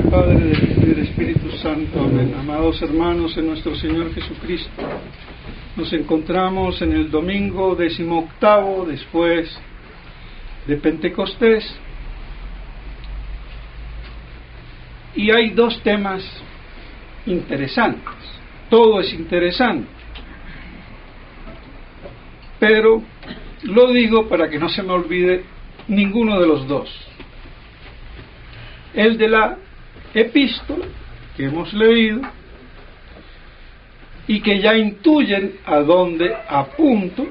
Padre, del Hijo y del Espíritu Santo. Amén. Amados hermanos en nuestro Señor Jesucristo, nos encontramos en el domingo 18º después de Pentecostés, y hay dos temas interesantes. Todo es interesante, pero lo digo para que no se me olvide ninguno de los dos. El de la epístola que hemos leído y que ya intuyen a dónde apunto,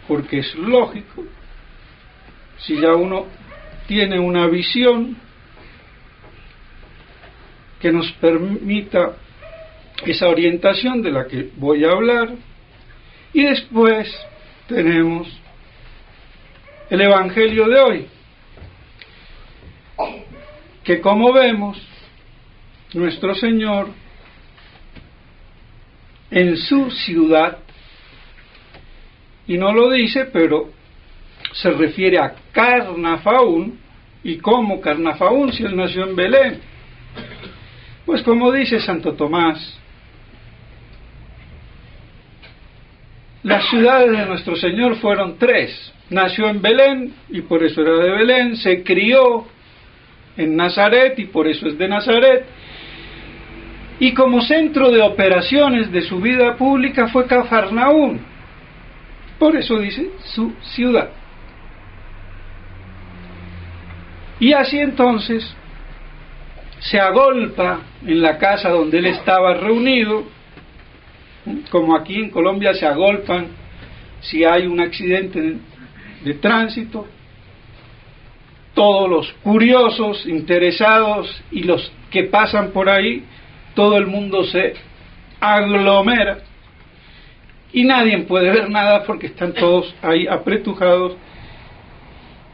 porque es lógico, si ya uno tiene una visión que nos permita esa orientación de la que voy a hablar. Y después tenemos el Evangelio de hoy, que como vemos, nuestro Señor en su ciudad, y no lo dice, pero se refiere a Cafarnaún. ¿Y cómo Cafarnaún si él nació en Belén? Pues como dice Santo Tomás, las ciudades de nuestro Señor fueron tres. Nació en Belén y por eso era de Belén, se crió en Nazaret y por eso es de Nazaret, y como centro de operaciones de su vida pública fue Cafarnaún, por eso dice su ciudad. Y así entonces se agolpa en la casa donde él estaba reunido, como aquí en Colombia se agolpan si hay un accidente de tránsito, todos los curiosos, interesados y los que pasan por ahí, todo el mundo se aglomera y nadie puede ver nada porque están todos ahí apretujados.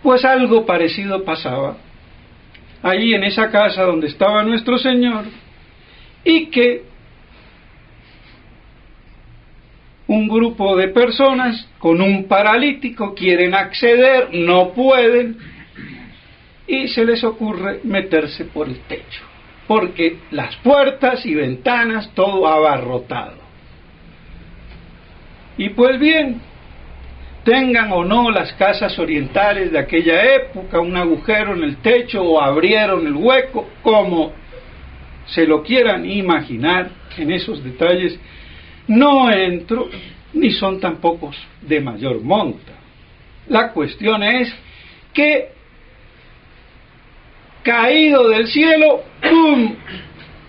Pues algo parecido pasaba allí en esa casa donde estaba nuestro Señor, y que un grupo de personas con un paralítico quieren acceder, no pueden, y se les ocurre meterse por el techo, porque las puertas y ventanas todo abarrotado. Y pues bien, tengan o no las casas orientales de aquella época un agujero en el techo o abrieron el hueco, como se lo quieran imaginar, en esos detalles no entro, ni son tampoco de mayor monta. La cuestión es que caído del cielo, ¡pum!,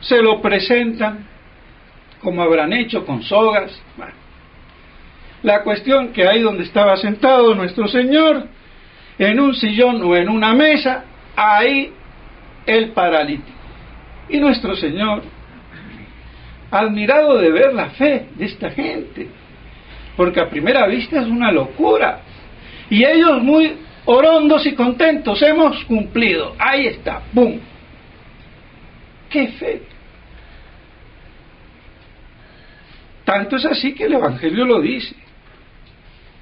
se lo presentan, como habrán hecho con sogas. Bueno, la cuestión que ahí donde estaba sentado nuestro Señor, en un sillón o en una mesa, ahí el paralítico. Y nuestro Señor, admirado de ver la fe de esta gente, porque a primera vista es una locura, y ellos muy orondos y contentos, hemos cumplido, ahí está, ¡pum! ¡Qué fe! Tanto es así que el Evangelio lo dice.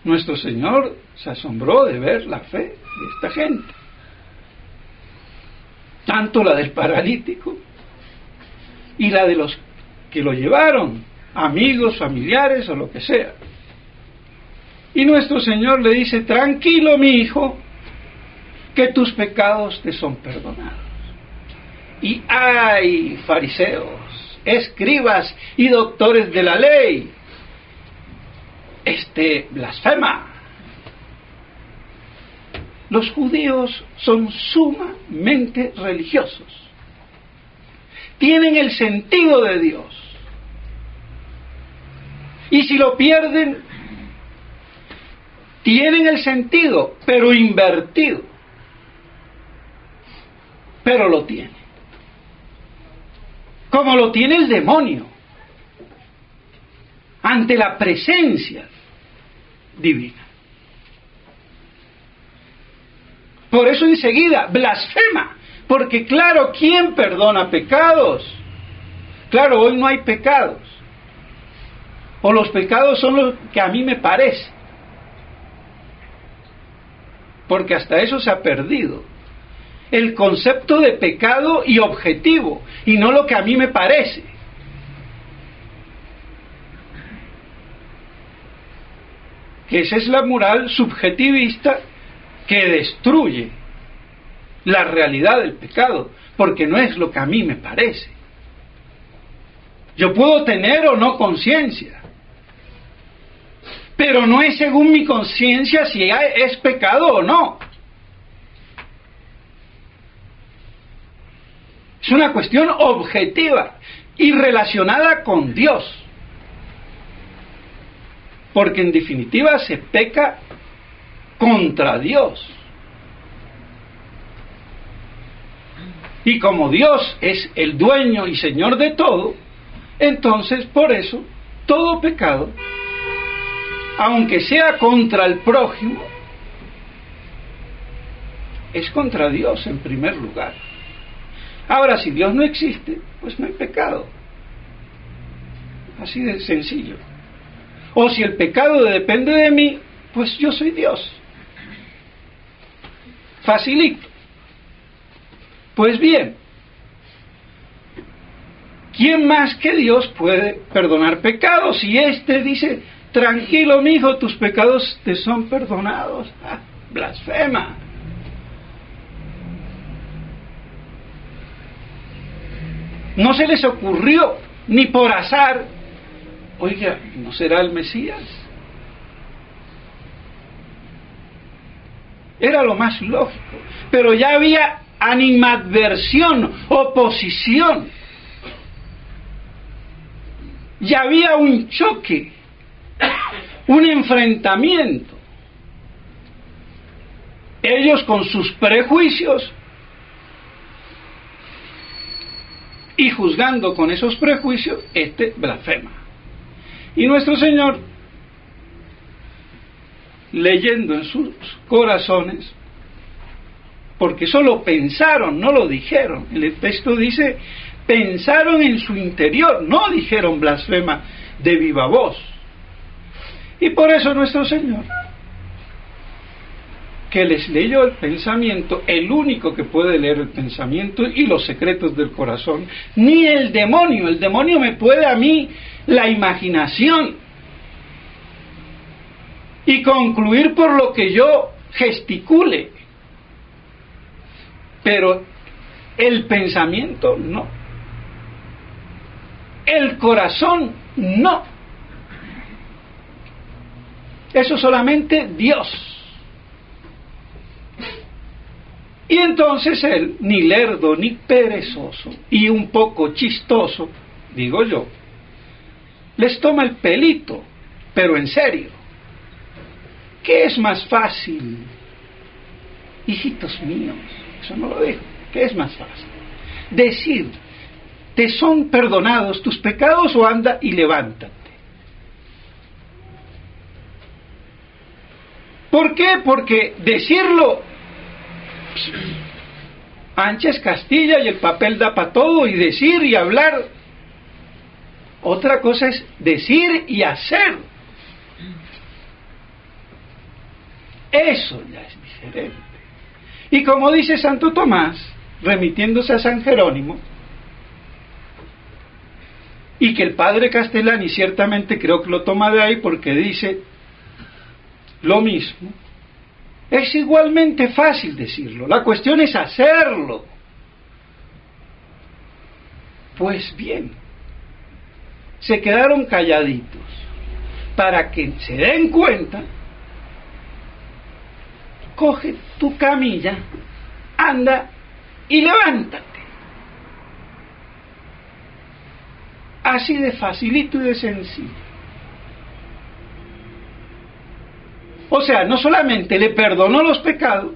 Nuestro Señor se asombró de ver la fe de esta gente, tanto la del paralítico y la de los que lo llevaron, amigos, familiares o lo que sea. Y nuestro Señor le dice: tranquilo, mi hijo, que tus pecados te son perdonados. Y ay, fariseos, escribas y doctores de la ley, blasfema. Los judíos son sumamente religiosos, tienen el sentido de Dios, y si lo pierden, tienen el sentido, pero invertido, pero lo tienen, como lo tiene el demonio ante la presencia divina. Por eso enseguida blasfema, porque claro, ¿quién perdona pecados? Claro, hoy no hay pecados, o los pecados son los que a mí me parece, porque hasta eso se ha perdido. el concepto de pecado y objetivo, y no lo que a mí me parece. Que esa es la moral subjetivista que destruye la realidad del pecado, porque no es lo que a mí me parece. Yo puedo tener o no conciencia, pero no es según mi conciencia si es pecado o no. Es una cuestión objetiva y relacionada con Dios, porque en definitiva se peca contra Dios. Y como Dios es el dueño y señor de todo, entonces por eso todo pecado, aunque sea contra el prójimo, es contra Dios en primer lugar. Ahora, si Dios no existe, pues no hay pecado. Así de sencillo. O si el pecado depende de mí, pues yo soy Dios. Facilito. Pues bien, ¿quién más que Dios puede perdonar pecados? Y este dice, tranquilo, mijo, tus pecados te son perdonados. ¡Ah, blasfema! No se les ocurrió, ni por azar, oiga, ¿no será el Mesías? Era lo más lógico, pero ya había animadversión, oposición. Ya había un choque, un enfrentamiento. Ellos con sus prejuicios y juzgando con esos prejuicios, blasfema. Y nuestro Señor, leyendo en sus corazones, porque solo pensaron, no lo dijeron. El texto dice, pensaron en su interior, no dijeron blasfema de viva voz. Y por eso nuestro Señor, que les leyó el pensamiento, el único que puede leer el pensamiento y los secretos del corazón, ni el demonio me puede a mí la imaginación y concluir por lo que yo gesticule, pero el pensamiento no, el corazón no, eso solamente Dios. Y entonces él, ni lerdo ni perezoso y un poco chistoso, digo yo, les toma el pelito, pero en serio. ¿Qué es más fácil? Hijitos míos, eso no lo dijo. ¿Qué es más fácil? Decir, ¿te son perdonados tus pecados o anda y levántate? ¿Por qué? Porque decirlo, ancha es Castilla y el papel da para todo, y decir y hablar. Otra cosa es decir y hacer. Eso ya es diferente. Y como dice Santo Tomás, remitiéndose a San Jerónimo, y que el padre Castellani ciertamente creo que lo toma de ahí porque dice lo mismo, es igualmente fácil decirlo, la cuestión es hacerlo. Pues bien, se quedaron calladitos para que se den cuenta. Coge tu camilla, anda y levántate. Así de facilito y de sencillo. O sea, no solamente le perdonó los pecados,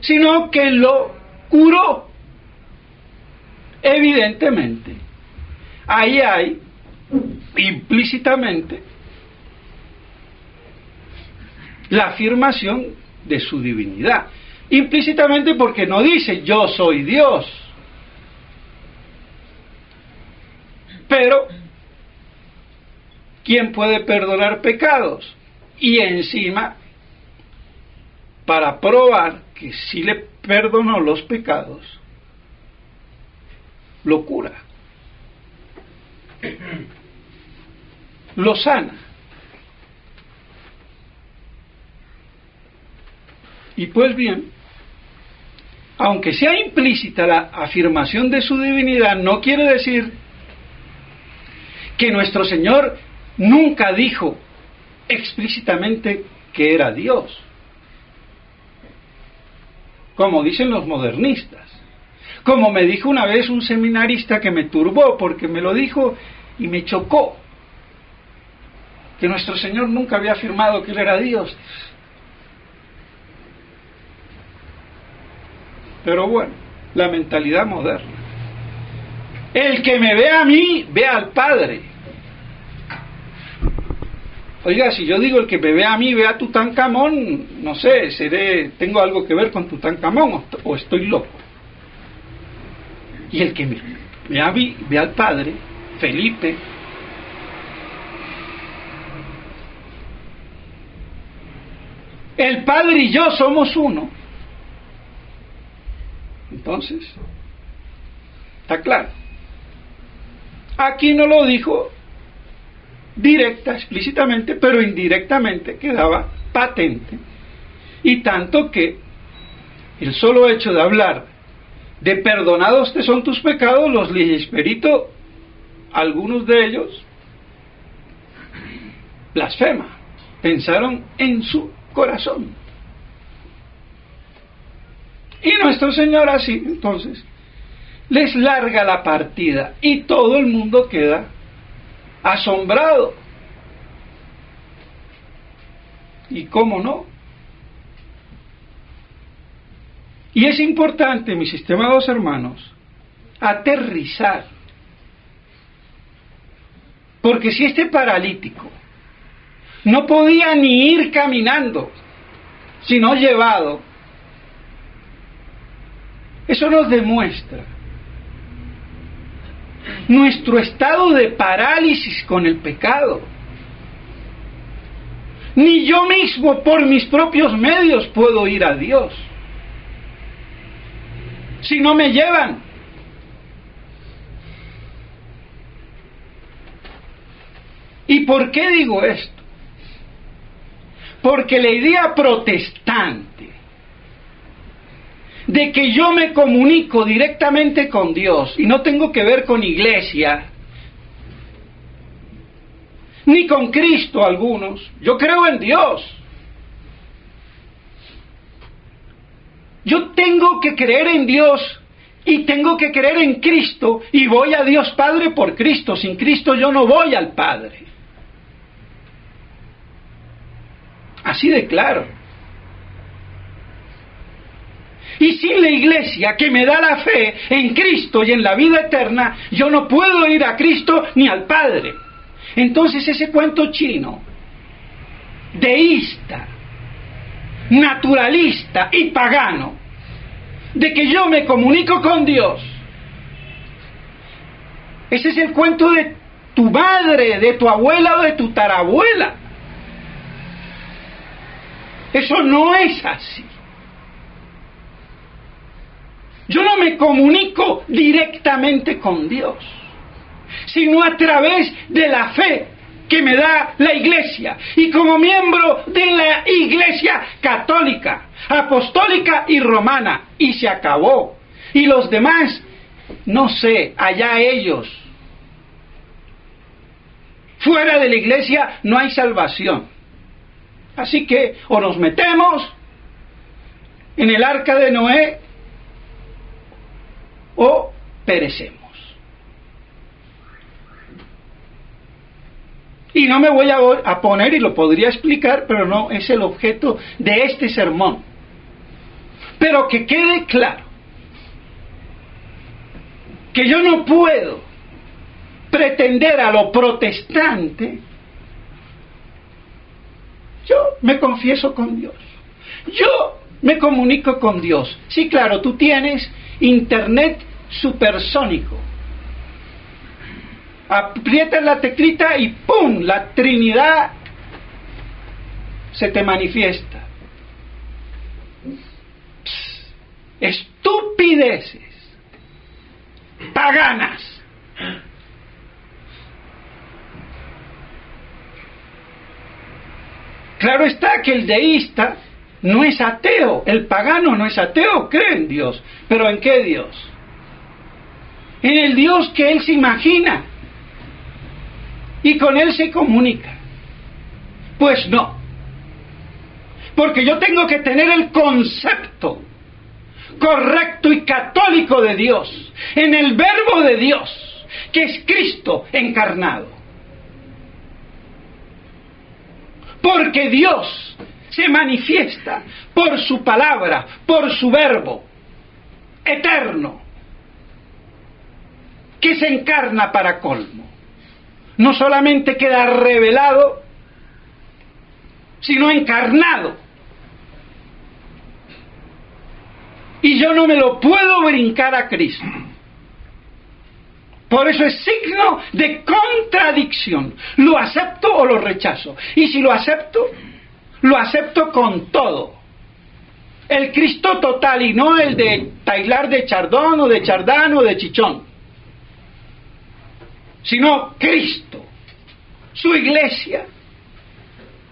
sino que lo curó. Evidentemente, ahí hay implícitamente la afirmación de su divinidad. Implícitamente porque no dice yo soy Dios. Pero, ¿quién puede perdonar pecados? Y encima, para probar que sí le perdonó los pecados, lo cura, lo sana. Y pues bien, aunque sea implícita la afirmación de su divinidad, no quiere decir que nuestro Señor nunca dijo explícitamente que era Dios, como dicen los modernistas. Como me dijo una vez un seminarista que me turbó porque me lo dijo y me chocó, que nuestro Señor nunca había afirmado que Él era Dios. Pero bueno, la mentalidad moderna. El que me ve a mí, ve al Padre. Oiga, si yo digo el que me ve a mí, ve a Tutankamón, no sé, tengo algo que ver con Tutankamón o estoy loco. Y el que me ve a mí, ve al Padre, Felipe. El Padre y yo somos uno. Entonces, está claro. Aquí no lo dijo directa, explícitamente, pero indirectamente quedaba patente. Y tanto que el solo hecho de hablar de perdonados te son tus pecados, los ligisperito, algunos de ellos, blasfema, pensaron en su corazón. Y nuestro Señor así, entonces, les larga la partida y todo el mundo queda asombrado. ¿Y cómo no? Y es importante, mis estimados hermanos, aterrizar. Porque si este paralítico no podía ni ir caminando, sino llevado, eso nos demuestra nuestro estado de parálisis con el pecado. Ni yo mismo por mis propios medios puedo ir a Dios si no me llevan. ¿Y por qué digo esto? Porque la idea protestante de que yo me comunico directamente con Dios y no tengo que ver con iglesia, ni con Cristo algunos, yo creo en Dios. Yo tengo que creer en Dios y tengo que creer en Cristo y voy a Dios Padre por Cristo. Sin Cristo yo no voy al Padre. Así de claro. Y sin la iglesia que me da la fe en Cristo y en la vida eterna, yo no puedo ir a Cristo ni al Padre. Entonces ese cuento chino, deísta, naturalista y pagano, de que yo me comunico con Dios, ese es el cuento de tu madre, de tu abuela o de tu tarabuela. Eso no es así. Yo no me comunico directamente con Dios, sino a través de la fe que me da la Iglesia, y como miembro de la Iglesia católica, apostólica y romana, y se acabó. Y los demás, no sé, allá ellos. Fuera de la Iglesia no hay salvación. Así que o nos metemos en el arca de Noé o perecemos. Y no me voy a poner, y lo podría explicar, pero no es el objeto de este sermón. Pero que quede claro que yo no puedo pretender a lo protestante. Yo me confieso con Dios, yo me comunico con Dios. Sí, claro, tú tienes internet supersónico, aprietas la teclita y ¡pum!, la Trinidad se te manifiesta. estupideces paganas. Claro está que el deísta no es ateo, el pagano no es ateo, cree en Dios. ¿Pero en qué Dios? En el Dios que él se imagina y con él se comunica. Pues no, porque yo tengo que tener el concepto correcto y católico de Dios, en el verbo de Dios, que es Cristo encarnado. Porque Dios se manifiesta por su palabra, por su verbo eterno, que se encarna para colmo. No solamente queda revelado, sino encarnado. Y yo no me lo puedo brincar a Cristo. Por eso es signo de contradicción. ¿Lo acepto o lo rechazo? Y si lo acepto con todo. El Cristo total y no el de Taylor de Chardón o de Chardán o de Chichón. Sino Cristo, su iglesia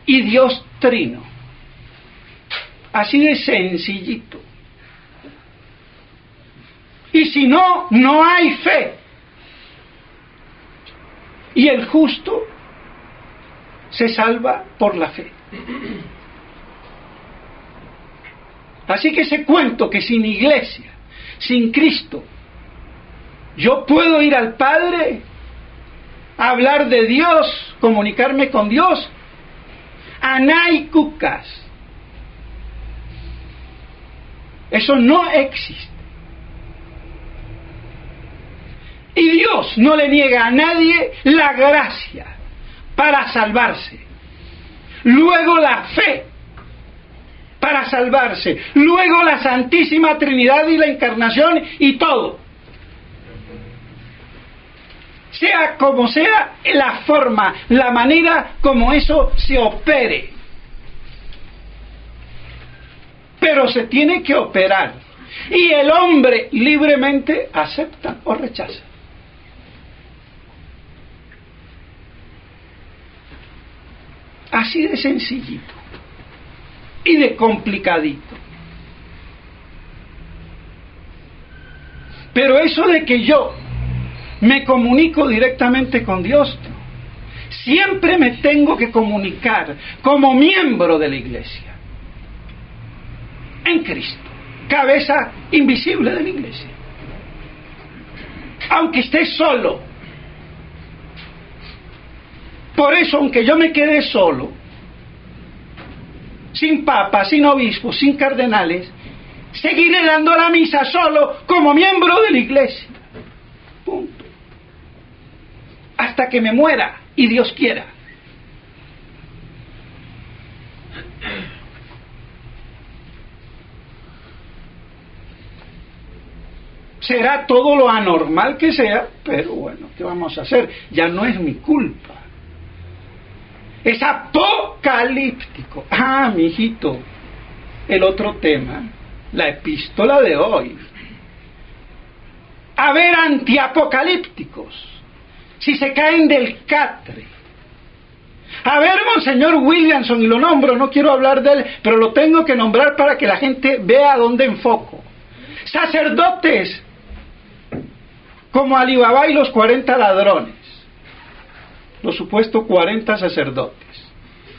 y Dios Trino. Así de sencillito. Y si no, no hay fe. Y el justo se salva por la fe. Así que ese cuento que sin iglesia, sin Cristo, yo puedo ir al Padre, hablar de Dios, comunicarme con Dios, anaikukas. Eso no existe. Y Dios no le niega a nadie la gracia para salvarse. Luego la fe para salvarse. Luego la Santísima Trinidad y la Encarnación y todo. Sea como sea la forma, la manera como eso se opere. Pero se tiene que operar. Y el hombre libremente acepta o rechaza. Así de sencillito y de complicadito. Pero eso de que yo me comunico directamente con Dios, siempre me tengo que comunicar como miembro de la iglesia, en Cristo, cabeza invisible de la iglesia. Aunque esté solo. Por eso, aunque yo me quede solo, sin papa, sin obispo, sin cardenales, seguiré dando la misa solo como miembro de la iglesia. Punto. Hasta que me muera y Dios quiera. Será todo lo anormal que sea, pero bueno, ¿qué vamos a hacer? Ya no es mi culpa. Es apocalíptico. Ah, mijito, el otro tema, la epístola de hoy. A ver, antiapocalípticos, si se caen del catre. A ver, Monseñor Williamson, y lo nombro, no quiero hablar de él, pero lo tengo que nombrar para que la gente vea a dónde enfoco. Sacerdotes, como Alí Baba y los 40 ladrones. Los supuestos 40 sacerdotes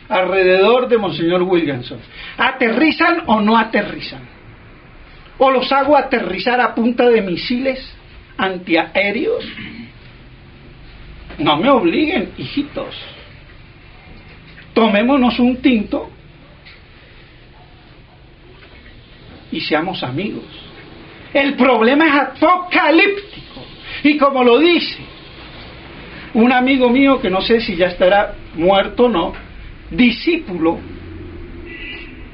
alrededor de Monseñor Williamson. ¿Aterrizan o no aterrizan? ¿O los hago aterrizar a punta de misiles antiaéreos? No me obliguen, hijitos. Tomémonos un tinto y seamos amigos. El problema es apocalíptico. Y como lo dice un amigo mío, que no sé si ya estará muerto o no, discípulo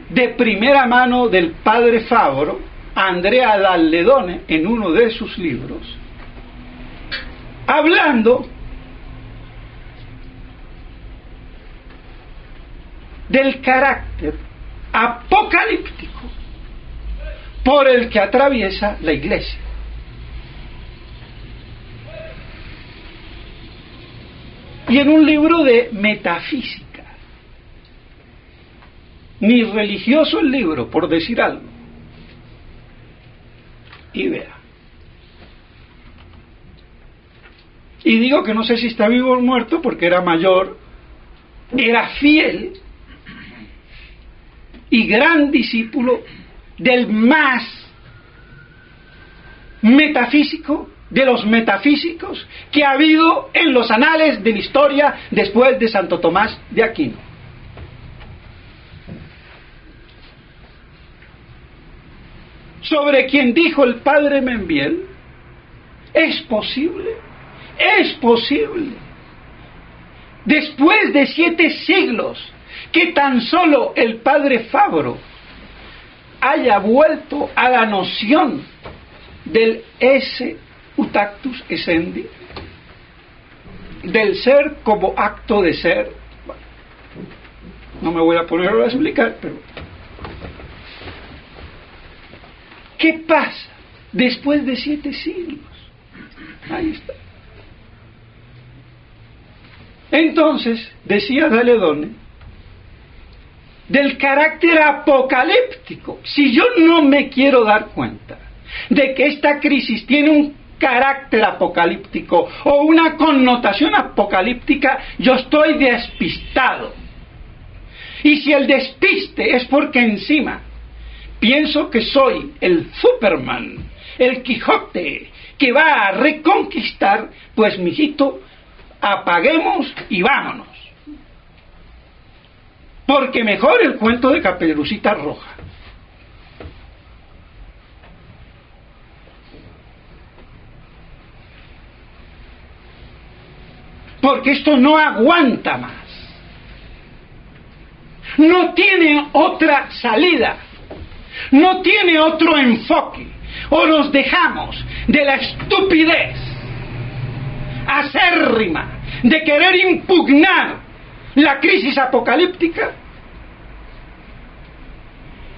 de primera mano del padre Fabro, Andrea Dalledone, en uno de sus libros, hablando del carácter apocalíptico por el que atraviesa la iglesia. Y en un libro de metafísica, ni religioso el libro, por decir algo. Y vea. Y digo que no sé si está vivo o muerto porque era mayor, era fiel y gran discípulo del más metafísico de los metafísicos que ha habido en los anales de la historia después de Santo Tomás de Aquino. Sobre quien dijo el padre Membiel, es posible, después de 7 siglos, que tan solo el padre Fabro haya vuelto a la noción del esse utactus essendi, del ser como acto de ser. Bueno, no me voy a poner a explicar, pero ¿qué pasa después de 7 siglos? Ahí está. Entonces, decía Daledone, del carácter apocalíptico, si yo no me quiero dar cuenta de que esta crisis tiene un carácter apocalíptico o una connotación apocalíptica, yo estoy despistado. Y si el despiste es porque encima pienso que soy el Superman, el Quijote, que va a reconquistar, pues mijito, apaguemos y vámonos. Porque mejor el cuento de Caperucita Roja. Porque esto no aguanta más. No tiene otra salida. No tiene otro enfoque. O nos dejamos de la estupidez acérrima de querer impugnar la crisis apocalíptica,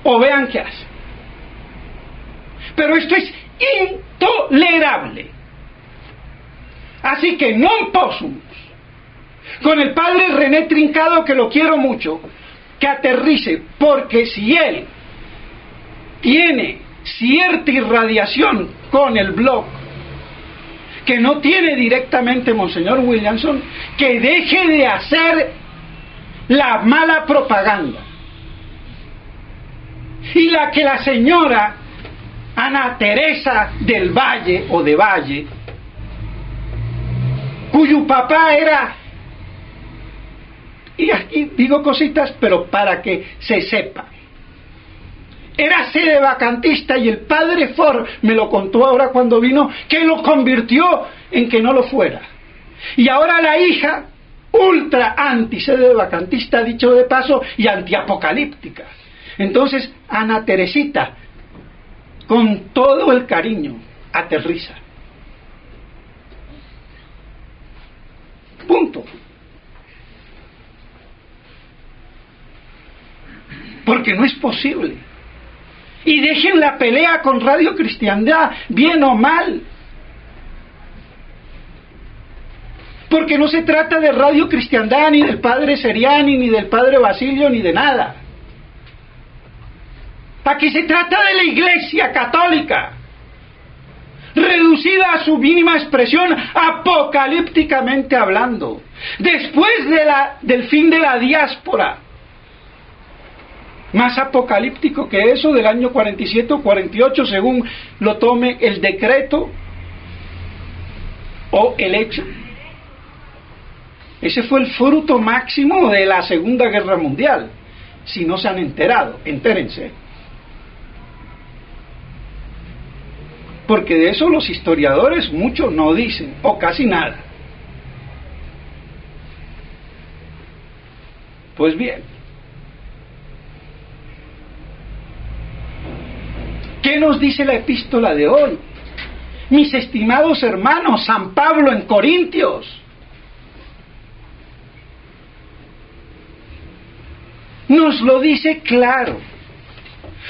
o vean qué hace. Pero esto es intolerable. Así que non possumus, con el padre René Trincado, que lo quiero mucho, que aterrice, porque si él tiene cierta irradiación con el blog que no tiene directamente Monseñor Williamson, que deje de hacer la mala propaganda. Y la que la señora Ana Teresa del Valle, o de Valle, cuyo papá era, y aquí digo cositas, pero para que se sepa, era sedevacantista, y el padre Ford me lo contó ahora cuando vino, que lo convirtió en que no lo fuera. Y ahora la hija, ultra anti-sedevacantista, dicho de paso, y antiapocalíptica. Entonces, Ana Teresita, con todo el cariño, aterriza. Punto. Porque no es posible. Y dejen la pelea con Radio Cristiandad, bien o mal. Porque no se trata de Radio Cristiandad, ni del padre Seriani, ni del padre Basilio, ni de nada. Aquí se trata de la Iglesia Católica, reducida a su mínima expresión, apocalípticamente hablando. Después del fin de la diáspora, más apocalíptico que eso, del año 47 o 48, según lo tome el decreto o el hecho. Ese fue el fruto máximo de la Segunda Guerra Mundial. Si no se han enterado, entérense. Porque de eso los historiadores mucho no dicen, o casi nada. Pues bien, ¿qué nos dice la epístola de hoy? Mis estimados hermanos, San Pablo en Corintios nos lo dice claro.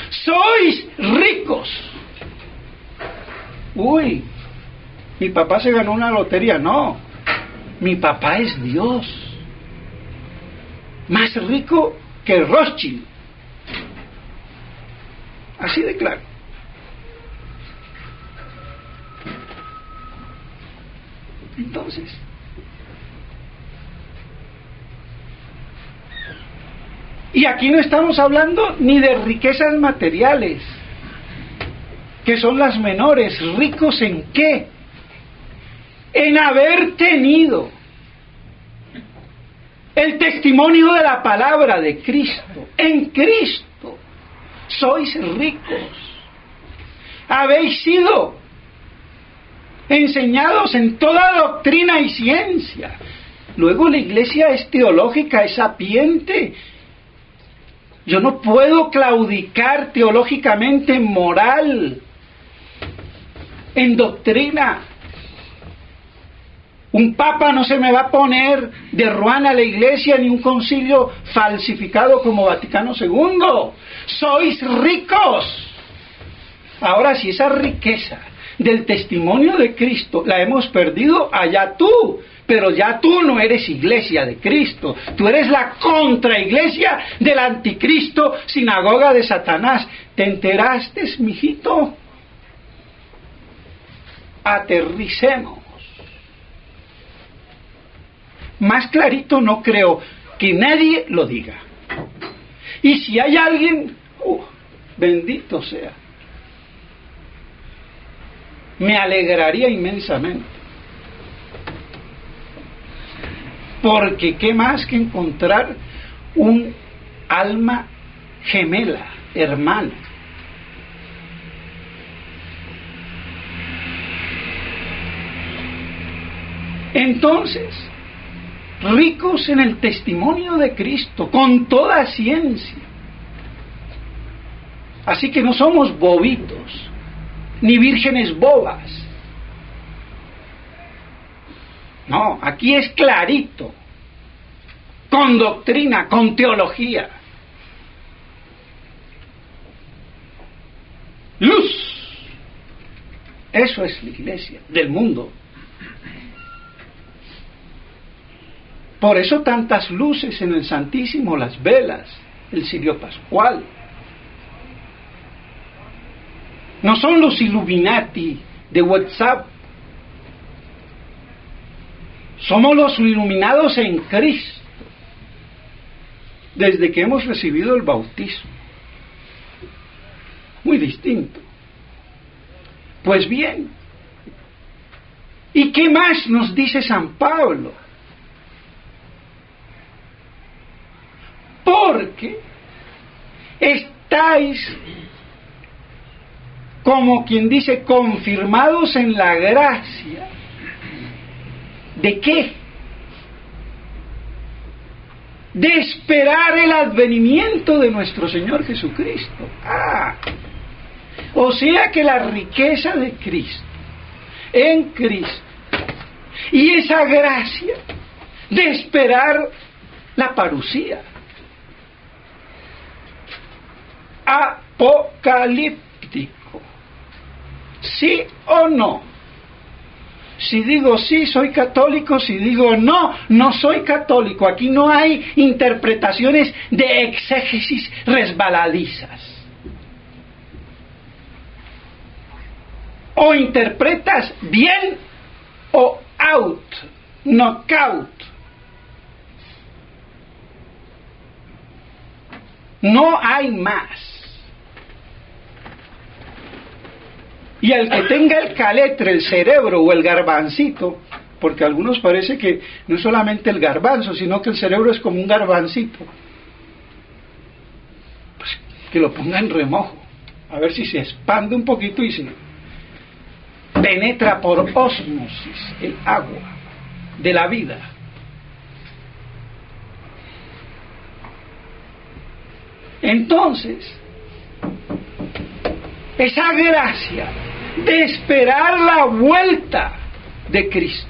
sois ricos. Uy, mi papá se ganó una lotería. No, mi papá es Dios, más rico que Rothschild. Así de claro. Entonces, y aquí no estamos hablando ni de riquezas materiales, que son las menores. ¿Ricos en qué? En haber tenido el testimonio de la palabra de Cristo. En Cristo sois ricos. Habéis sido enseñados en toda doctrina y ciencia. Luego la iglesia es teológica, es sapiente. Yo no puedo claudicar teológicamente en moral, en doctrina. Un papa no se me va a poner de ruana a la iglesia, ni un concilio falsificado como Vaticano II. Sois ricos. Ahora, si esa riqueza del testimonio de Cristo la hemos perdido, allá tú. Pero ya tú no eres iglesia de Cristo. Tú eres la contraiglesia del anticristo, sinagoga de Satanás. ¿Te enteraste, mijito? Aterricemos. Más clarito no creo que nadie lo diga. Y si hay alguien, bendito sea, me alegraría inmensamente. Porque qué más que encontrar un alma gemela, hermana. Entonces, ricos en el testimonio de Cristo, con toda ciencia. Así que no somos bobitos, ni vírgenes bobas. No, aquí es clarito, con doctrina, con teología. Luz. Eso es la iglesia del mundo. Por eso tantas luces en el Santísimo, las velas, el cirio pascual. No son los Illuminati de WhatsApp. Somos los iluminados en Cristo, desde que hemos recibido el bautismo. Muy distinto. Pues bien, ¿y qué más nos dice San Pablo? Porque estáis, como quien dice, confirmados en la gracia. ¿De qué? De esperar el advenimiento de nuestro Señor Jesucristo. O sea que la riqueza de Cristo, en Cristo, y esa gracia de esperar la parucía apocalíptico, ¿sí o no? Si digo sí, soy católico. Si digo no, no soy católico. Aquí no hay interpretaciones de exégesis resbaladizas. O interpretas bien o out, knockout. No hay más. Y al que tenga el caletre, el cerebro o el garbancito, porque a algunos parece que no es solamente el garbanzo, sino que el cerebro es como un garbancito, pues que lo ponga en remojo, a ver si se expande un poquito y se penetra por ósmosis el agua de la vida. Entonces, esa gracia de esperar la vuelta de Cristo.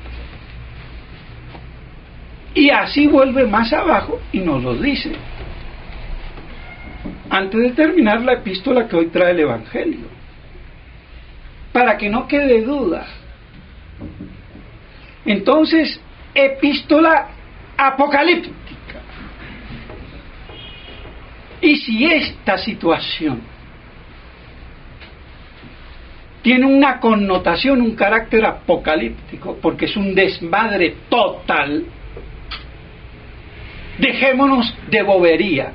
Y así vuelve más abajo y nos lo dice. antes de terminar la epístola que hoy trae el Evangelio, para que no quede duda. Entonces, epístola apocalíptica. Y si esta situación tiene una connotación, un carácter apocalíptico, porque es un desmadre total, dejémonos de boberías.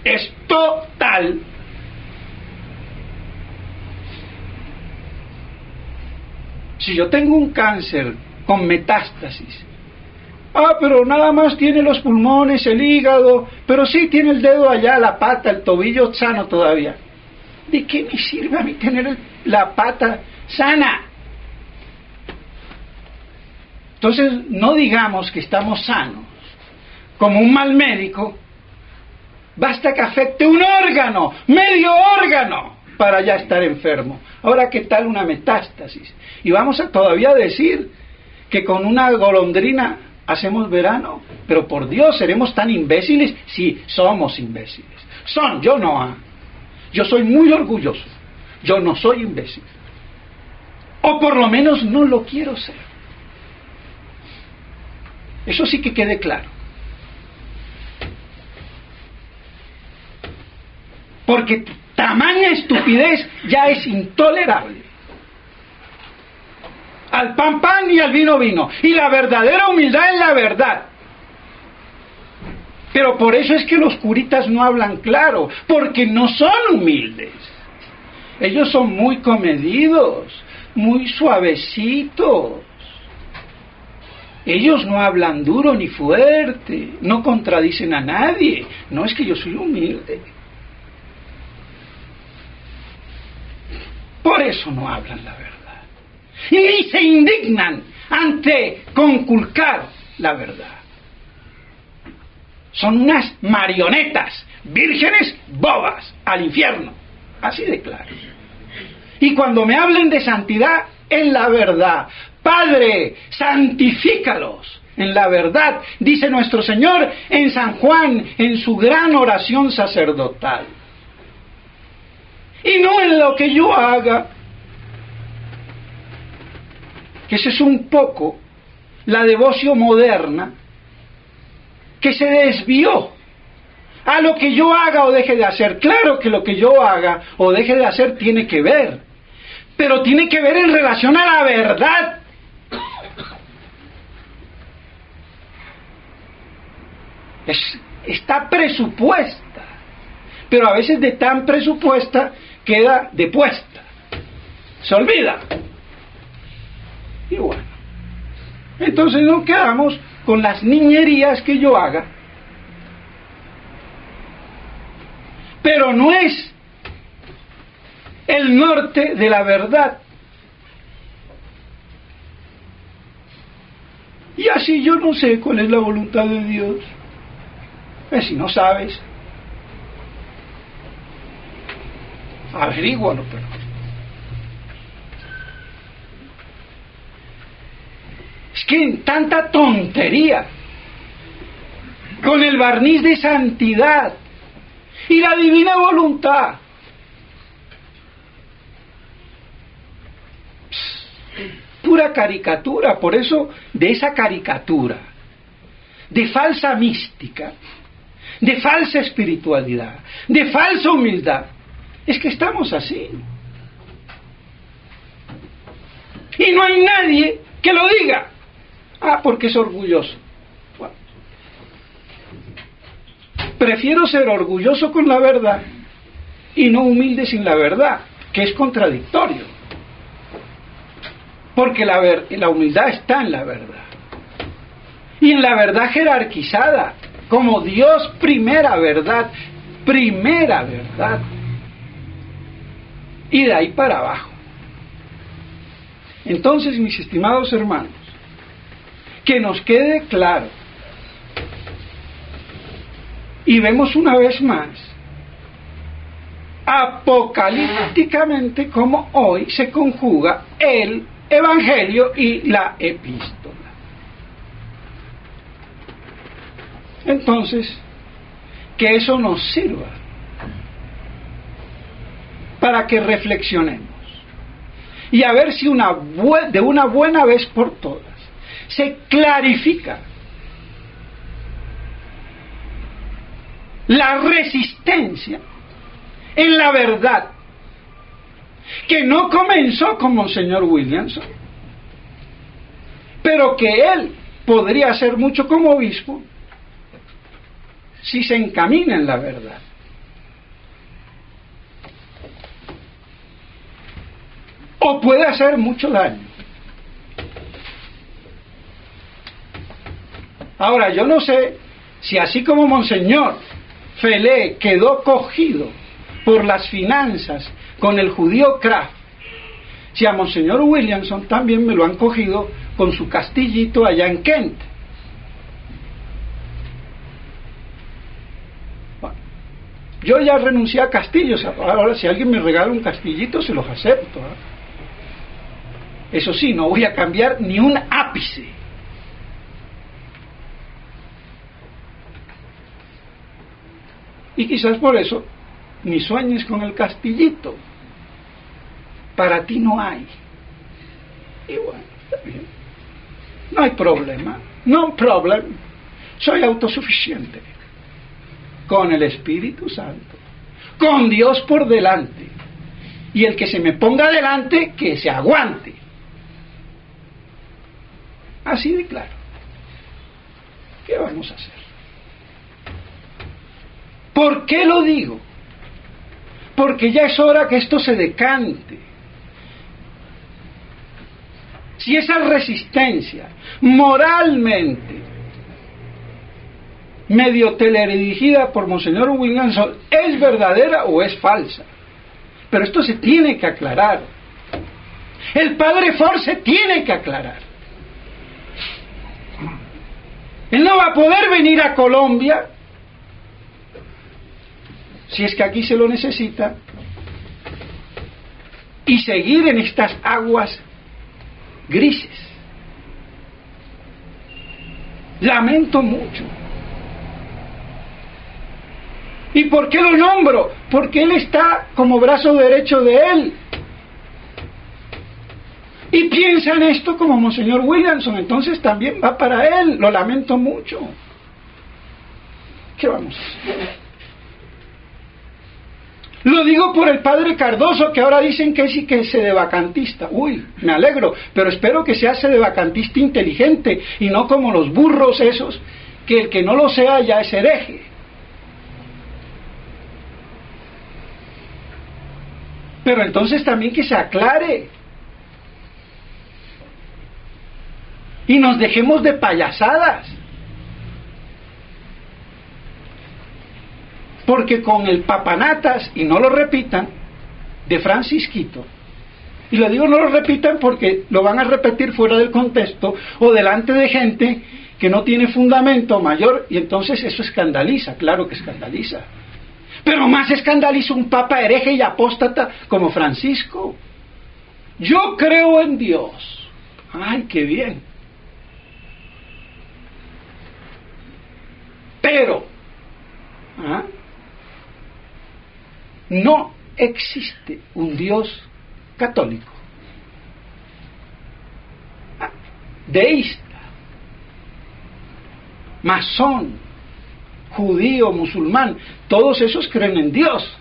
Es total. Si yo tengo un cáncer con metástasis, pero nada más tiene los pulmones, el hígado, pero sí tiene el dedo allá, la pata, el tobillo sano todavía. ¿De qué me sirve a mí tener la pata sana? Entonces, no digamos que estamos sanos. Como un mal médico, basta que afecte un órgano, medio órgano, para ya estar enfermo. Ahora, ¿qué tal una metástasis? Y vamos a todavía decir que con una golondrina hacemos verano, pero por Dios, ¿seremos tan imbéciles? Sí, somos imbéciles. Yo no. Yo soy muy orgulloso. Yo no soy imbécil. O por lo menos no lo quiero ser. Eso sí que quede claro. Porque tamaña estupidez ya es intolerable. Al pan pan y al vino vino. Y la verdadera humildad es la verdad. Pero por eso es que los curitas no hablan claro, porque no son humildes. Ellos son muy comedidos, muy suavecitos. Ellos no hablan duro ni fuerte, no contradicen a nadie. No, es que yo soy humilde. Por eso no hablan la verdad. Y ni se indignan ante conculcar la verdad. Son unas marionetas, vírgenes bobas, al infierno. Así de claro. Y cuando me hablen de santidad, en la verdad. Padre, santifícalos en la verdad, dice nuestro Señor en San Juan, en su gran oración sacerdotal. Y no en lo que yo haga. Que esa es un poco la devoción moderna que se desvió a lo que yo haga o deje de hacer. Claro que lo que yo haga o deje de hacer tiene que ver, pero tiene que ver en relación a la verdad. Está presupuesta, pero a veces de tan presupuesta queda depuesta, se olvida. Y bueno, entonces nos quedamos con las niñerías que yo haga, pero no es el norte de la verdad. Y así yo no sé cuál es la voluntad de Dios. Si no sabes, averígualo, pero es que en tanta tontería, con el barniz de santidad y la divina voluntad, pura caricatura. Por eso, de esa caricatura, de falsa mística, de falsa espiritualidad, de falsa humildad, es que estamos así. Y no hay nadie que lo diga. Porque es orgulloso. Bueno, prefiero ser orgulloso con la verdad y no humilde sin la verdad, que es contradictorio. Porque la humildad está en la verdad. Y en la verdad jerarquizada, como Dios primera verdad. Y de ahí para abajo. Entonces, mis estimados hermanos, que nos quede claro, y vemos una vez más, apocalípticamente, como hoy se conjuga el Evangelio y la epístola. Entonces, que eso nos sirva para que reflexionemos y a ver si de una buena vez por todas se clarifica la resistencia en la verdad, que no comenzó con Monseñor Williamson, pero que él podría hacer mucho como obispo si se encamina en la verdad. O puede hacer mucho daño. Ahora, yo no sé si así como Monseñor Felé quedó cogido por las finanzas con el judío Kraft, si a Monseñor Williamson también me lo han cogido con su castillito allá en Kent. Bueno, yo ya renuncié a castillos, ahora si alguien me regala un castillito se los acepto, ¿eh? Eso sí, no voy a cambiar ni un ápice. Y quizás por eso ni sueñes con el castillito. Para ti no hay. Y bueno, está bien. No hay problema. No problem. Soy autosuficiente. Con el Espíritu Santo. Con Dios por delante. Y el que se me ponga delante, que se aguante. Así de claro. ¿Qué vamos a hacer? ¿Por qué lo digo? Porque ya es hora que esto se decante. Si esa resistencia moralmente medio teledirigida por Monseñor Williamson es verdadera o es falsa, pero esto se tiene que aclarar. El padre Ford se tiene que aclarar. Él no va a poder venir a Colombia, si es que aquí se lo necesita, y seguir en estas aguas grises. Lamento mucho. ¿Y por qué lo nombro? Porque él está como brazo derecho de él. Y piensa en esto como Monseñor Williamson, entonces también va para él. Lo lamento mucho. ¿Qué vamos a hacer? Lo digo por el padre Cardoso, que ahora dicen que sí que es sedevacantista. Uy, me alegro, pero espero que sea sedevacantista inteligente y no como los burros esos, que el que no lo sea ya es hereje. Pero entonces también que se aclare y nos dejemos de payasadas. Porque con el papanatas, y no lo repitan, de Francisquito, y lo digo no lo repitan porque lo van a repetir fuera del contexto o delante de gente que no tiene fundamento mayor, y entonces eso escandaliza, claro que escandaliza. Pero más escandaliza un papa hereje y apóstata como Francisco. Yo creo en Dios. ¡Ay, qué bien! Pero no existe un Dios católico, deísta, masón, judío, musulmán, todos esos creen en Dios,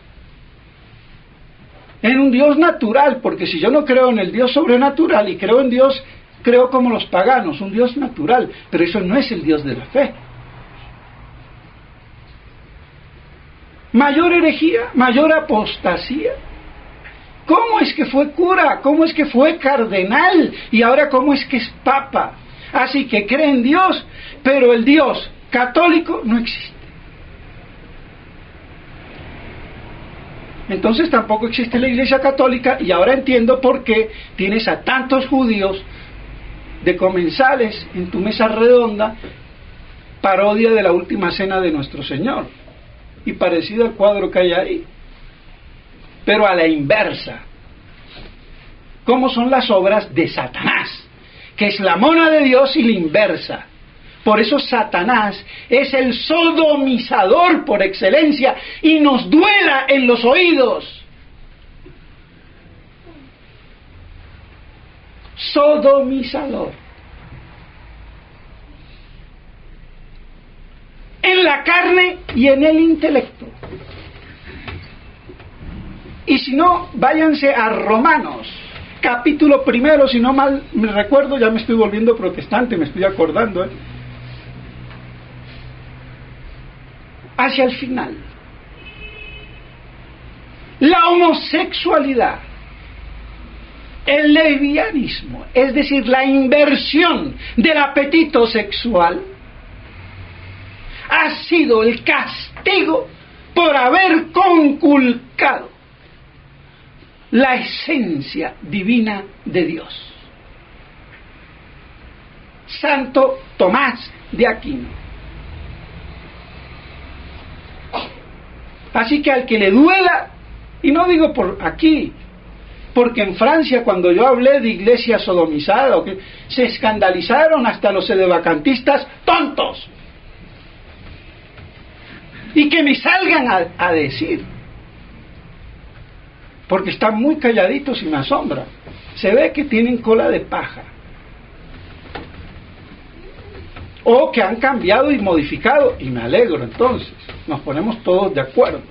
en un Dios natural, porque si yo no creo en el Dios sobrenatural y creo en Dios, creo como los paganos, un Dios natural, pero eso no es el Dios de la fe. Mayor herejía, mayor apostasía. ¿Cómo es que fue cura? ¿Cómo es que fue cardenal? Y ahora ¿cómo es que es papa? Así que cree en Dios, pero el Dios católico no existe. Entonces tampoco existe la Iglesia Católica, y ahora entiendo por qué tienes a tantos judíos de comensales en tu mesa redonda, parodia de la última cena de nuestro Señor. Y parecido al cuadro que hay ahí, pero a la inversa. ¿Cómo son las obras de Satanás? Que es la mona de Dios y la inversa. Por eso Satanás es el sodomizador por excelencia y nos duela en los oídos. sodomizador. En la carne y en el intelecto. Y si no, váyanse a Romanos, capítulo 1, si no mal me recuerdo, ya me estoy volviendo protestante, me estoy acordando, hacia el final. La homosexualidad, el lesbianismo, es decir, la inversión del apetito sexual, ha sido el castigo por haber conculcado la esencia divina de Dios. Santo Tomás de Aquino. Así que al que le duela, y no digo por aquí, porque en Francia cuando yo hablé de iglesia sodomizada, que se escandalizaron hasta los sedevacantistas tontos, y que me salgan a decir, porque están muy calladitos y me asombra, se ve que tienen cola de paja, o que han cambiado y modificado, y me alegro. Entonces nos ponemos todos de acuerdo,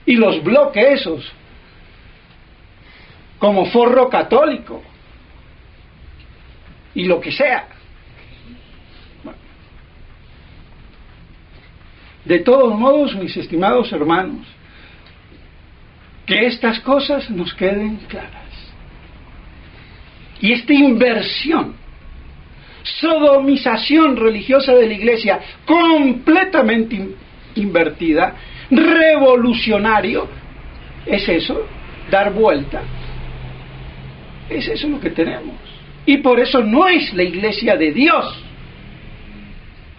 y los bloques esos como Forro Católico y lo que sea. Bueno, de todos modos, mis estimados hermanos, que estas cosas nos queden claras. Y esta inversión, sodomización religiosa de la Iglesia, completamente invertida, revolucionario, es eso, dar vuelta. Es eso lo que tenemos. Y por eso no es la Iglesia de Dios.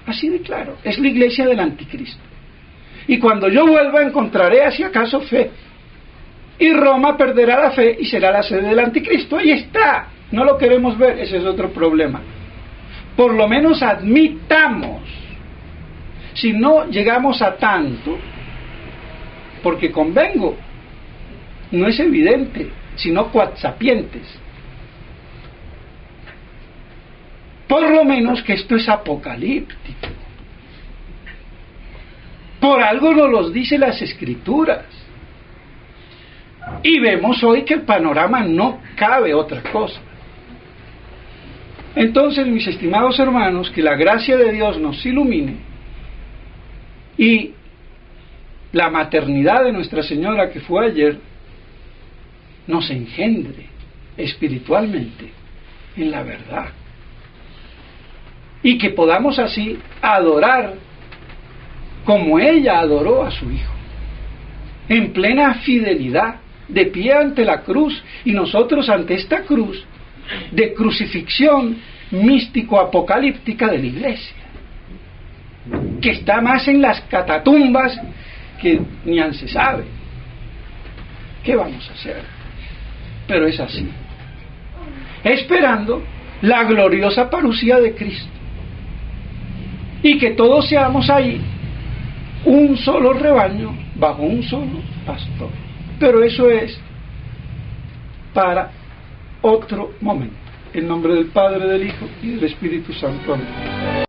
Así de claro, es la Iglesia del Anticristo. Y cuando yo vuelva encontraré, si acaso, fe. Y Roma perderá la fe y será la sede del Anticristo. Ahí está. No lo queremos ver, ese es otro problema. Por lo menos admitamos, si no llegamos a tanto, porque convengo, no es evidente, sino cuatsapientes. Por lo menos que esto es apocalíptico. Por algo nos lo dicen las Escrituras. Y vemos hoy que el panorama no cabe otra cosa. Entonces, mis estimados hermanos, que la gracia de Dios nos ilumine y la maternidad de Nuestra Señora, que fue ayer, nos engendre espiritualmente en la verdad. Y que podamos así adorar como ella adoró a su Hijo, en plena fidelidad, de pie ante la cruz, y nosotros ante esta cruz de crucifixión místico-apocalíptica de la Iglesia, que está más en las catatumbas que ni se sabe. ¿Qué vamos a hacer? Pero es así, esperando la gloriosa parucía de Cristo, y que todos seamos ahí un solo rebaño bajo un solo pastor. Pero eso es para otro momento. En nombre del Padre, del Hijo y del Espíritu Santo. Amén.